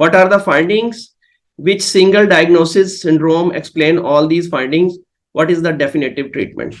what are the findings? Which single diagnosis syndrome explain all these findings? What is the definitive treatment?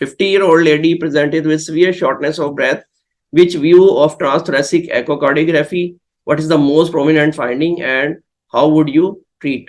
50-year-old lady presented with severe shortness of breath. Which view of transthoracic echocardiography? What is the most prominent finding and how would you treat?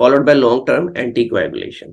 followed by long-term anticoagulation.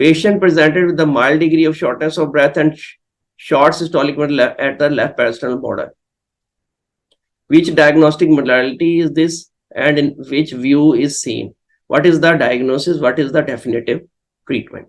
patient presented with a mild degree of shortness of breath and short systolic at the left parasternal border. Which diagnostic modality is this and in which view is seen? What is the diagnosis? What is the definitive treatment?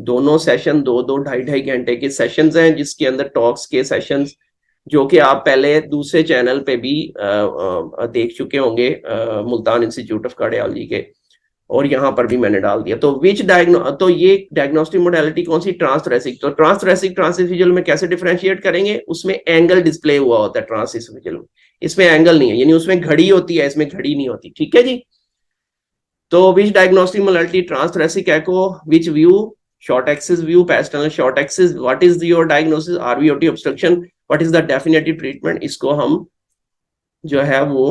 दोनों session 2-2 2.5 घंटे के sessions हैं, जिसके अंदर talks के sessions जो कि आप पहले दूसरे चैनल पे भी देख चुके होंगे, मुल्तान इंस्टीट्यूट ऑफ कार्डियोलॉजी के, और यहाँ पर भी मैंने डाल दिया। तो तो ये डायग्नोस्टिक मोडालिटी कौन सी, ट्रांसथोरेसिक। तो ट्रांसथोरेसिक ट्रांसइसोफेजियल में कैसे डिफरेंशिएट करेंगे, उसमें एंगल डिस्प्ले हुआ होता है ट्रांसइसोफेजियल में, इसमें एंगल नहीं है, यानी उसमें घड़ी होती है, इसमें घड़ी नहीं होती, ठीक है जी। तो विच diagnostic modality, ट्रांसथोरेसिक echo, which view, short axis view, pasternal short axis, what is your diagnosis, RVOT obstruction, what is the definitive treatment, इसको हम जो है वो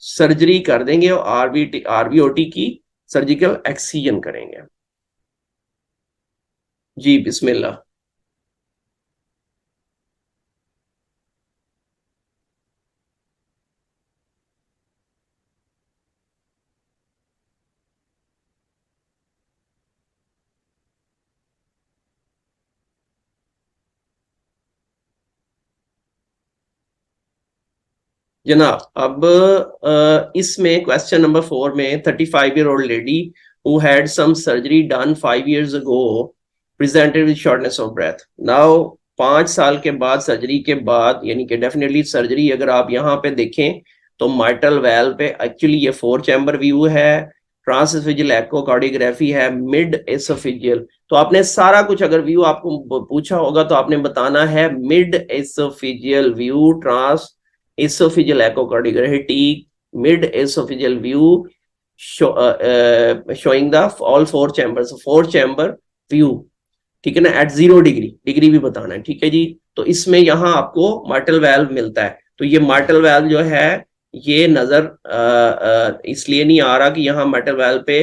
सर्जरी कर देंगे और RVOT की सर्जिकल एक्सीजन करेंगे। जी बिस्मिल्लाह। जनाब अब इसमें क्वेश्चन नंबर 4 में 35-year-old lady who had some surgery done 5 years ago presented with shortness of breath. Now 5 साल के बाद सर्जरी के बाद, यानी कि डेफिनेटली सर्जरी अगर आप यहाँ पे देखें तो माइट्रल वेल्व पे एक्चुअली ये 4 चैम्बर व्यू है, ट्रांसएसोफेजियल एकोकार्डियोग्राफी है, मिड एसोफेजियल। तो आपने सारा कुछ अगर व्यू आपको पूछा होगा तो आपने बताना है mid oesophageal view, trans esophageal echocardiography, mid esophageal view, showing the all 4 chambers, 4 chamber view, ठीक है ना, at 0 डिग्री भी बताना है, ठीक है जी। तो इसमें यहाँ आपको माइट्रल वेल्व मिलता है। तो ये माइट्रल वेल्व जो है ये नजर इसलिए नहीं आ रहा कि यहाँ माइट्रल वेल्व पे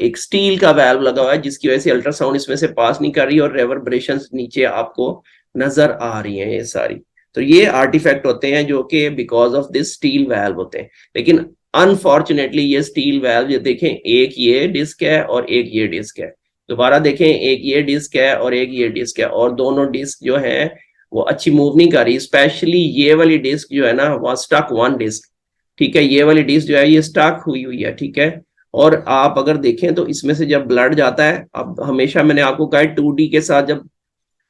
एक स्टील का वेल्व लगा हुआ है, जिसकी वजह से अल्ट्रासाउंड इसमें से पास नहीं कर रही और रेवर्बरेशंस नीचे आपको नजर आ रही हैं ये सारी। तो ये आर्टिफैक्ट होते हैं जो कि because of this steel valve होते हैं। लेकिन अनफॉर्चुनेटली ये स्टील वेल्व, ये देखें, एक ये डिस्क है और एक ये डिस्क है, दोबारा देखें, एक ये डिस्क है और एक ये डिस्क है, और दोनों डिस्क जो है वो अच्छी मूव नहीं कर रही। स्पेशली ये वाली डिस्क जो है ना, वहाँ स्टक 1 डिस्क, ठीक है, ये वाली डिस्क जो है ये स्टक हुई है, ठीक है। और आप अगर देखें तो इसमें से जब ब्लड जाता है, अब हमेशा मैंने आपको कहा 2D के साथ जब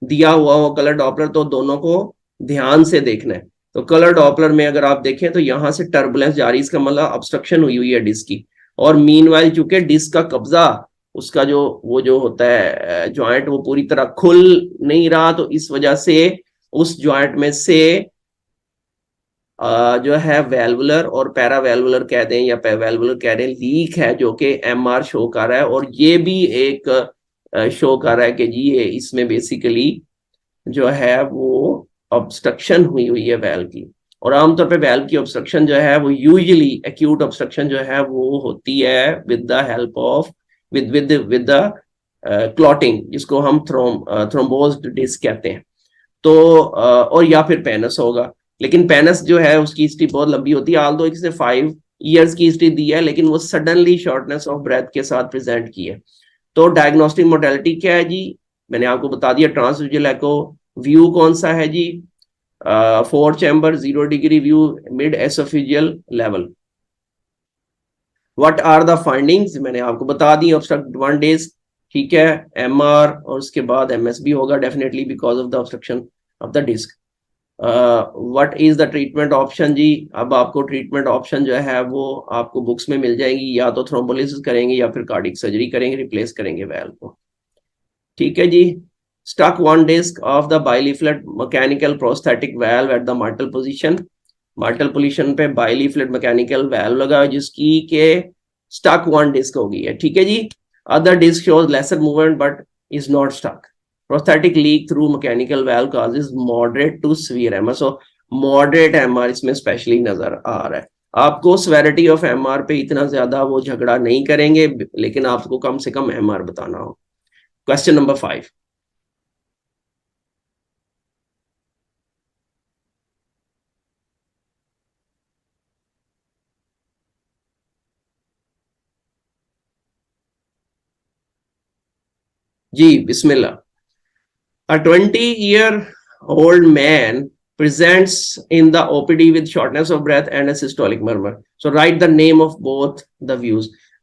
दिया हुआ हो कलर डॉपलर तो दोनों को ध्यान से देखना है। तो कलर डॉपलर में अगर आप देखें तो यहाँ से टर्बुलेंस जा रही, इसका मतलब ऑब्स्ट्रक्शन हुई है डिस्क की। और मीनवाइल चूंकि डिस्क का कब्जा, उसका जो वो जो होता है जॉइंट, वो पूरी तरह खुल नहीं रहा, तो इस वजह से उस जॉइंट में से जो है वेल्वुलर और पैरावेल्वुलर कह दें या वेल्वुलर कह दें, लीक है जो कि MR शो कर रहा है। और ये भी एक शो कर रहा है कि जी ये इसमें बेसिकली जो है वो ऑब्स्ट्रक्शन हुई है वेल्व की। और आमतौर पे वेल्व की ऑब्स्ट्रक्शन जो है वो यूजुअली एक्यूट ऑब्स्ट्रक्शन जो है वो होती है with the help of with the clotting, जिसको हम थ्रोम्बोज्ड डिस्क कहते हैं। तो और या फिर पेनस होगा। लेकिन पेनस जो है उसकी हिस्ट्री बहुत लंबी होती है, आल्दो इसने 5 इयर्स की हिस्ट्री दी है, लेकिन वो सडनली शॉर्टनेस ऑफ ब्रेथ के साथ प्रेजेंट की है। तो डायग्नोस्टिक मोडालिटी क्या है जी, मैंने आपको बता दिया। ट्रांसएसोफेजियल एको व्यू कौन सा है जी, 4 chamber 0 degree view, mid oesophageal level. What are the findings, मैंने आपको बता दी, ऑब्स्ट्रक्ट 1 डिस्क, ठीक है, MR, और उसके बाद MS भी होगा definitely because of the obstruction of the disc. What is the treatment option जी, अब आपको ट्रीटमेंट ऑप्शन जो है वो आपको बुक्स में मिल जाएंगी, या तो थ्रोम्बोलिसिस करेंगे या फिर कार्डियक सर्जरी करेंगे, रिप्लेस करेंगे वेल्व को, ठीक है जी। Stuck 1 disc of the bileaflet mechanical prosthetic valve at the mitral position, mitral position पे bileaflet mechanical valve लगा जिसकी के stuck 1 disc हो गई है, ठीक है जी। Other disc shows lesser movement but is not stuck. Prosthetic leak through mechanical valve causes moderate to severe MR. So moderate MR इसमें स्पेशली नजर आ रहा है। आपको severity of MR पे इतना ज्यादा वो झगड़ा नहीं करेंगे, लेकिन आपको कम से कम MR बताना हो। क्वेश्चन नंबर 5, जी बिस्मिल्लाह। A 20-year-old man presents in the OPD with shortness of breath and a systolic murmur. So write the name of both the views.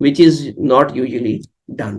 which is not usually done.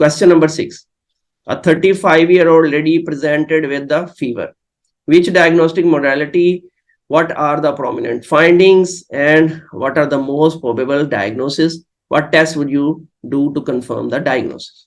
Question number 6. A 35-year-old lady presented with the fever. Which diagnostic modality, what are the prominent findings, and what are the most probable diagnosis? What tests would you do to confirm the diagnosis?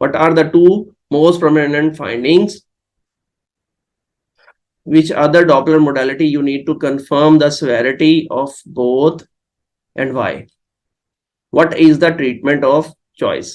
What are the 2 most prominent findings which other Doppler modality you need to confirm the severity of both and why? What is the treatment of choice?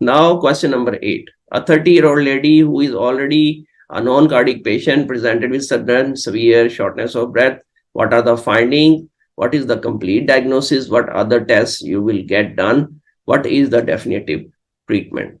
Now question number 8. A 30-year-old lady who is already a non-cardiac patient presented with sudden severe shortness of breath. What are the findings? What is the complete diagnosis? What other tests you will get done? What is the definitive treatment?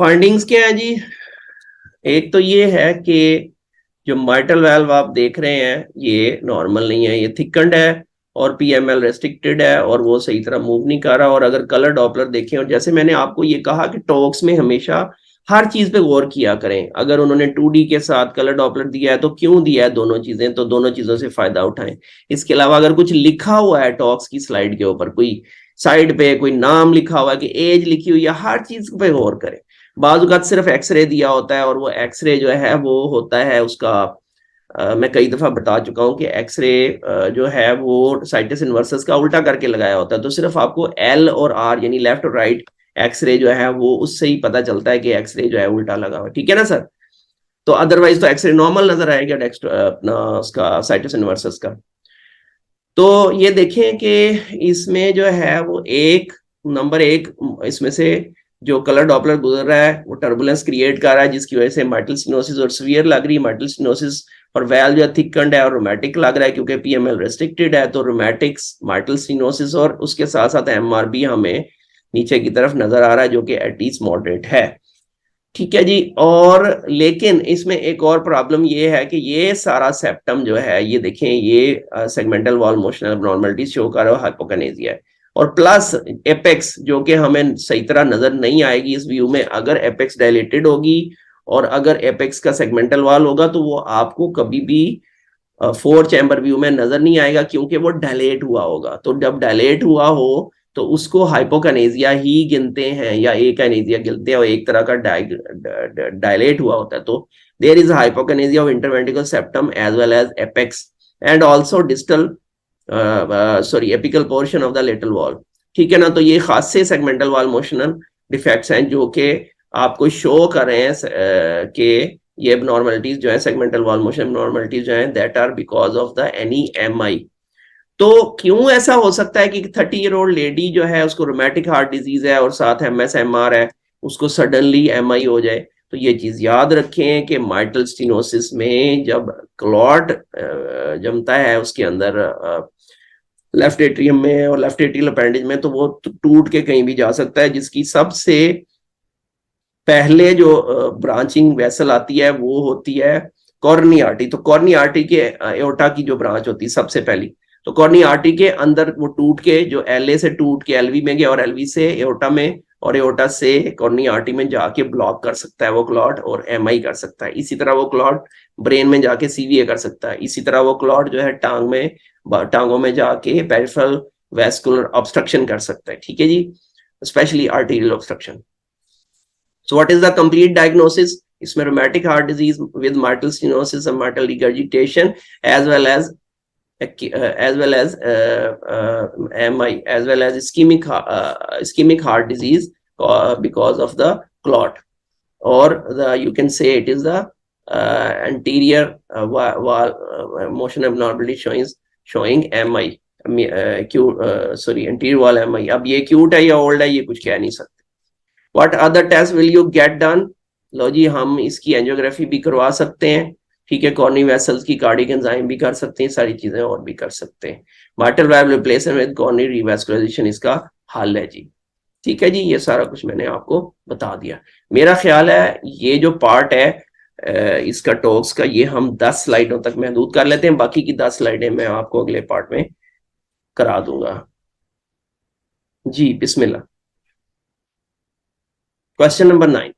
Findings क्या है जी, एक तो ये है कि जो mitral valve आप देख रहे हैं ये नॉर्मल नहीं है, ये थिकंड है और पीएमएल रेस्ट्रिक्टेड है और वो सही तरह मूव नहीं कर रहा। और अगर कलर डॉपलर देखें, और जैसे मैंने आपको ये कहा कि टॉक्स में हमेशा हर चीज पे गौर किया करें, अगर उन्होंने 2D के साथ कलर डॉपलर दिया है तो क्यों दिया है दोनों चीजें, तो दोनों चीजों से फायदा उठाएं। इसके अलावा अगर कुछ लिखा हुआ है टॉक्स की स्लाइड के ऊपर, कोई साइड पे कोई नाम लिखा हुआ है कि एज लिखी हुई है, हर चीज पे गौर करें। बाजुकात सिर्फ एक्सरे दिया होता है और वो एक्सरे जो है वो होता है उसका मैं कई दफा बता चुका हूं कि एक्सरे जो है वो साइटस इनवर्सस का उल्टा करके लगाया होता है, तो सिर्फ आपको एल और आर यानी लेफ्ट और राइट एक्सरे जो है वो उससे ही पता चलता है कि एक्सरे जो है उल्टा लगा हुआ है, ठीक है ना सर। तो अदरवाइज तो एक्सरे नॉर्मल नजर आएगा अपना उसका साइटस इनवर्सस का। तो ये देखें कि इसमें जो है वो नंबर एक इसमें से जो कलर डॉपलर गुजर रहा है वो टर्बुलेंस क्रिएट कर रहा है, जिसकी वजह से माइटल स्टेनोसिस और सीवियर लग रही है माइटल स्टेनोसिस, और वैल्व जो है थिकंड है और रोमैटिक लग रहा है क्योंकि पीएमएल रेस्ट्रिक्टेड है, तो रोमैटिक्स माइटल स्टेनोसिस और उसके साथ साथ एमआरबी हमें नीचे की तरफ नजर आ रहा है जो कि एटीज मॉडरेट है, ठीक है जी। और लेकिन इसमें एक और प्रॉब्लम ये है कि ये सारा सेप्टम जो है ये देखें ये segmental wall motion abnormalities show कर रहा है, हाइपोकिनेसिया है, और प्लस एपेक्स जो कि हमें सही तरह नजर नहीं आएगी इस व्यू में, अगर एपेक्स डायलेटेड होगी और अगर एपेक्स का सेगमेंटल वॉल होगा तो वो आपको कभी भी 4 चैम्बर व्यू में नजर नहीं आएगा क्योंकि वो डायलेट हुआ होगा। तो जब डायलेट हुआ हो तो उसको हाइपोकनेजिया ही गिनते हैं या एकनेजिया गिनते हैं, और एक तरह का डायलेट हुआ होता है। तो there is hypokinesia of interventricular septum as well as apex and also distal apical portion of the lateral wall, ठीक है ना। तो ये खास से सेगमेंटल वॉल मोशनल डिफेक्ट्स हैं जो कि आपको शो कर रहे हैं कि ये एबनॉर्मलिटीज जो है सेगमेंटल वॉल मोशन एबनॉर्मलिटीज जो है that are because of the NEMI। तो क्यों ऐसा हो सकता है कि 30-year-old लेडी जो है उसको रोमैटिक हार्ट डिजीज है और साथ MSMR है, उसको सडनली MI हो जाए। तो ये चीज याद रखें कि माइटल स्टेनोसिस में जब क्लॉट जमता है उसके अंदर लेफ्ट एट्रियम में और लेफ्ट एट्रियल अपेंडेज में, तो वो टूट के कहीं भी जा सकता है, जिसकी सबसे पहले जो ब्रांचिंग वेसल आती है वो होती है कॉर्नी आर्टरी। तो कॉर्नी आर्टरी के एओर्टा की जो ब्रांच होती है सबसे पहली, तो कॉर्नी आर्टरी के अंदर वो टूट के जो LA से टूट के LV में गया और LV से एओर्टा में और एओर्टा से कॉर्नी आर्टरी में जाके ब्लॉक कर सकता है वो क्लॉट और MI कर सकता है। इसी तरह वो क्लॉट ब्रेन में जाके CVA कर सकता है। इसी तरह वो क्लॉट जो है टांगों में जाके पेरिफेरल वैस्कुलर ऑब्स्ट्रक्शन कर सकता है, ठीक है जी, especially arterial obstruction. So what is the complete diagnosis? इसमें rheumatic heart disease with mitral stenosis and mitral regurgitation as well as MI as well as ischemic heart disease because of the clot, or you can say it is the anterior wall motion abnormality showing MI, anterior wall MI। अब ये acute है या old है ये कुछ कह नहीं सकते। What other tests will you get done? लो जी, हम इसकी एंजियोग्राफी भी करवा सकते हैं, ठीक है, कॉर्नी वेसल्स की कार्डिक एंजाइम भी कर सकते हैं, सारी चीजें और भी कर सकते हैं। Mitral valve replacement with coronary revascularisation इसका हल है जी, ठीक है जी। ये सारा कुछ मैंने आपको बता दिया। मेरा ख्याल है ये जो पार्ट है इसका टॉक्स का ये हम 10 स्लाइडों तक महदूद कर लेते हैं, बाकी की 10 स्लाइडें मैं आपको अगले पार्ट में करा दूंगा जी। बिस्मिल्लाह। Question number 9।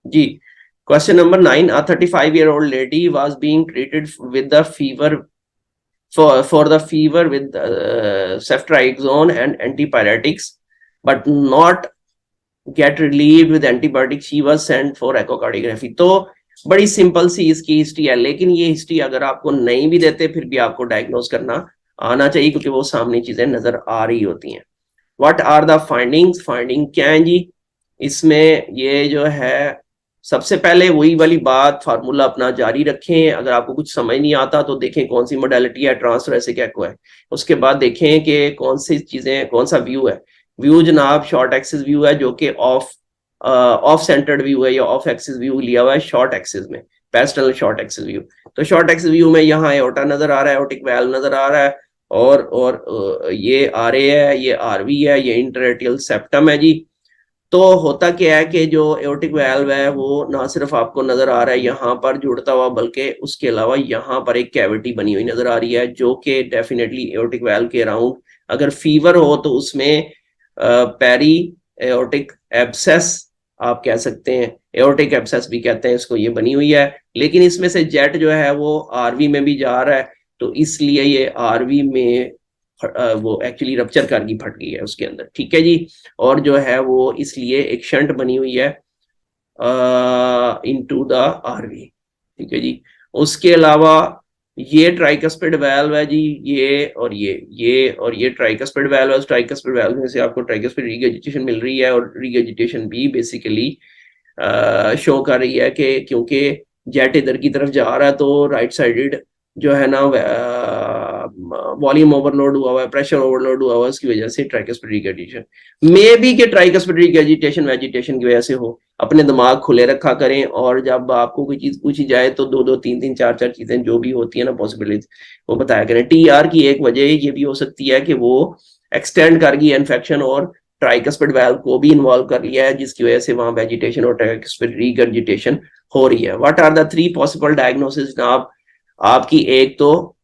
जी, question number 9। A 35-year-old lady was being treated with the fever for the fever with ceftriaxone and antipyretics, but not get relieved with antibiotics. She was sent for echocardiography। तो बड़ी simple सी इसकी history है, लेकिन ये history अगर आपको नहीं भी देते फिर भी आपको डायग्नोज करना आना चाहिए क्योंकि वो सामने चीजें नजर आ रही होती हैं। What are the findings? Finding क्या है जी इसमें? ये जो है सबसे पहले वही वाली बात, फार्मूला अपना जारी रखें। अगर आपको कुछ समझ नहीं आता तो देखें कौन सी मोडालिटी है, ट्रांसफर क्या है। उसके बाद देखें कि कौन सी चीजें, कौन सा व्यू है। व्यू जनाब शॉर्ट एक्सिस व्यू है जो कि ऑफ ऑफ सेंटर्ड व्यू है या ऑफ एक्सिस व्यू लिया हुआ है शॉर्ट एक्सिस में, पैरेस्टल शॉर्ट एक्सिस व्यू। तो शॉर्ट एक्सिस व्यू में यहाँ एओर्टा नजर आ रहा है, एओर्टिक वाल्व नजर आ रहा है, और ये आर ए है, ये आर वी है, ये इंटरएटियल सेप्टम है जी। तो होता क्या है कि जो एओर्टिक वाल्व है वो ना सिर्फ आपको नजर आ रहा है यहाँ पर जुड़ता हुआ, बल्कि उसके अलावा यहाँ पर एक कैविटी बनी हुई नजर आ रही है, जो कि डेफिनेटली एओर्टिक वाल्व के अराउंड अगर फीवर हो तो उसमें पेरी एओर्टिक एब्सेस आप कह सकते हैं, एओर्टिक एब्सेस भी कहते हैं इसको, ये बनी हुई है। लेकिन इसमें से जेट जो है वो आरवी में भी जा रहा है, तो इसलिए ये आरवी में वो एक्चुअली रप्चर कर गई, फट गई है उसके अंदर, ठीक है जी। और जो है वो इसलिए एक शंट बनी हुई है इनटू द आरवी, ठीक है जी। उसके अलावा ये ट्राइकस्पिड वाल्व है जी, ये और ये ट्राइकस्पिड वाल्व है। उस ट्राइकस्पिड वाल्व में से आपको ट्राइकस्पिड रीगर्जिटेशन मिल रही है, और रीगर्जिटेशन भी बेसिकली शो कर रही है कि क्योंकि जेट इधर की तरफ जा रहा है तो राइट साइडेड जो है ना वॉल्यूम ओवरलोड हुआ हुआ है, प्रेशर ओवरलोड हुआ हुआ है, उसकी वजह से ट्राइकस्पिड रीगर्जिटेशन मे बी के ट्राइकस्पिड रीगर्जिटेशन वेजिटेशन की वजह से हो। अपने दिमाग खुले रखा करें, और जब आपको कोई चीज पूछी जाए तो 2-2, 3-3, 4-4 चीजें जो भी होती है ना पॉसिबिलिटीज वो बताया करें। टीआर की एक वजह ये भी हो सकती है कि वो एक्सटेंड कर गई इन्फेक्शन और ट्राइकस्पिड वाल्व को भी इन्वॉल्व कर लिया है, जिसकी वजह से वहां वेजिटेशन और ट्राइकस्पिड रीगर्जिटेशन हो रही है। What are the 3 possible diagnosis जनाब? आपकी एक तो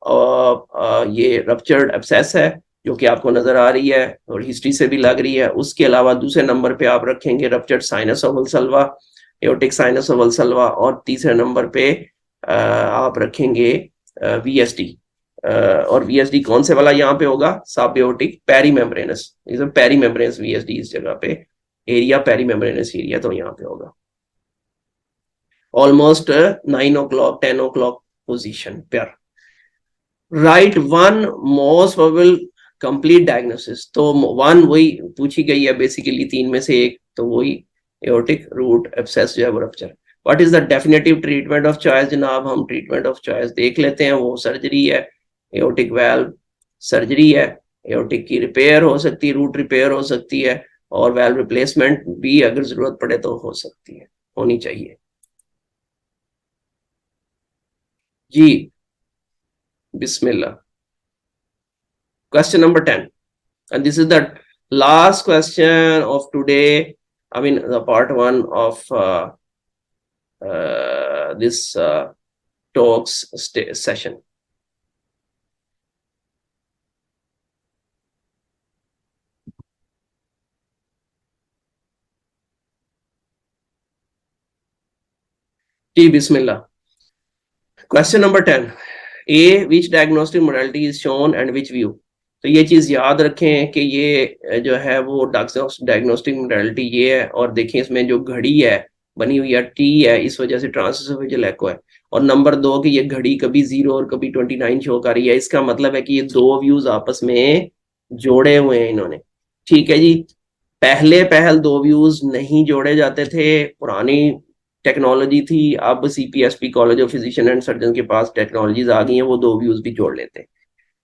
ये रप्चर्ड एब्सेस है जो कि आपको नजर आ रही है और हिस्ट्री से भी लग रही है। उसके अलावा दूसरे नंबर पे आप रखेंगे ruptured sinus of Valsalva, aortic sinus of Valsalva, और तीसरे नंबर पे आप रखेंगे वीएसडी। और वीएसडी कौन से वाला यहाँ पे होगा? सब एओर्टिक पेरीमेम्ब्रेनस, पेरीमेम्ब्रेनस वीएसडी इस जगह पे, एरिया पेरीमेम्ब्रेनस एरिया तो यहाँ पे होगा ऑलमोस्ट 9 o'clock 10 o'clock पोजीशन पर। Right one most probable complete diagnosis, तो वन वही पूछी गई है बेसिकली 3 में से एक, तो वही एओर्टिक रूट एब्सेस जो है वो rupture. What is the definitive treatment of choice? जनाब हम ट्रीटमेंट ऑफ चॉइस देख लेते हैं, वो सर्जरी है, एओर्टिक वाल्व सर्जरी है, एओर्टिक की रिपेयर हो सकती है, रूट रिपेयर हो सकती है, और वाल्व रिप्लेसमेंट भी अगर जरूरत पड़े तो हो सकती है, होनी चाहिए जी। बिस्मिल्लाह। Question number 10, and this is the last question of today. I mean, the part 1 of this talks session. Ji, Bismillah. Question number 10. A, which diagnostic modality is shown and which view? तो ये चीज याद रखें कि ये जो है वो डायग्नोस्टिक मोडालिटी ये है, और देखें इसमें जो घड़ी है बनी हुई है टी है, इस वजह से ट्रांसएसोफेजियल एको है। और नंबर 2 कि ये घड़ी कभी 0 और कभी 29 शो कर रही है, इसका मतलब है कि ये 2 व्यूज आपस में जोड़े हुए हैं इन्होंने, ठीक है जी। पहल 2 व्यूज नहीं जोड़े जाते थे, पुरानी टेक्नोलॉजी थी। अब CPSP college of physician and surgeon के पास टेक्नोलॉजीज आ गई हैं, वो 2 व्यूज भी जोड़ लेते हैं।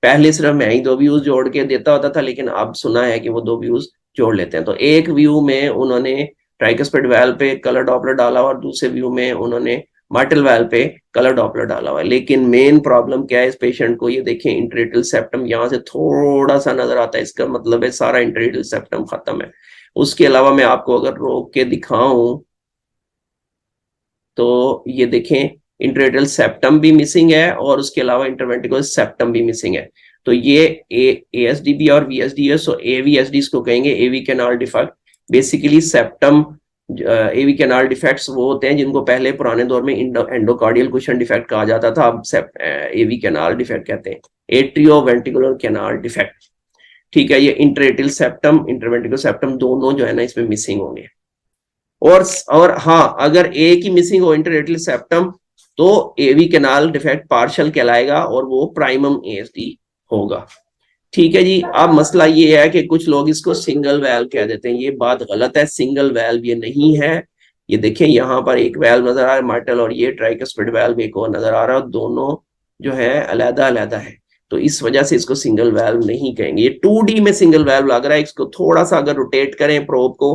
पहले सिर्फ मैं ही 2 व्यूज जोड़ के देता होता था, लेकिन अब सुना है कि वो 2 व्यूज जोड़ लेते हैं। तो एक व्यू में उन्होंने ट्राइकस्पिड वाल्व पे कलर डॉपलर डाला और दूसरे व्यू में उन्होंने मार्टल वाल्व पे कलर डॉपलर डाला हुआ है। लेकिन मेन प्रॉब्लम क्या है इस पेशेंट को? ये देखें इंटरेटल सेप्टम यहाँ से थोड़ा सा नजर आता है, इसका मतलब है सारा इंटरेटल सेप्टम खत्म है। उसके अलावा मैं आपको अगर रोक के दिखाऊं तो ये देखें इंटरेटल सेप्टम भी मिसिंग है, और उसके अलावा इंटरवेंट्रिकुलर सेप्टम भी मिसिंग है। तो ये एएसडीबी और वीएसडी है, सो एवीएसडी इसको कहेंगे, एवी कैनाल डिफेक्ट। बेसिकली सेप्टम एवी कैनाल डिफेक्ट्स वो होते हैं जिनको पहले पुराने दौर में एंडोकार्डियल कुशन डिफेक्ट कहा जाता था, अब एवी कैनाल डिफेक्ट कहते हैं, एट्रियो वेंट्रिकुलर कैनाल डिफेक्ट, ठीक है। ये इंटरेटल सेप्टम इंटरवेंट्रिकुलर सेप्टम दोनों जो है ना इसमें मिसिंग होंगे। और हाँ, अगर एक ही मिसिंग हो इंटरेटल सेप्टम तो एवी कैनाल डिफेक्ट पार्शियल कहलाएगा और वो प्राइमम एएसडी होगा, ठीक है जी। अब मसला ये है कि कुछ लोग इसको सिंगल वैल्व कह देते हैं, ये बात गलत है। सिंगल वैल्व ये नहीं है। ये देखें यहाँ पर एक वैल्व नजर आ रहा है मार्टल, और ये ट्राइकस्पिड वैल्व एक और नजर आ रहा है, दोनों जो है अलग अलग है, तो इस वजह से इसको सिंगल वैल्व नहीं कहेंगे। ये 2D में सिंगल वैल्व लग रहा है। इसको थोड़ा सा अगर रोटेट करें प्रोब को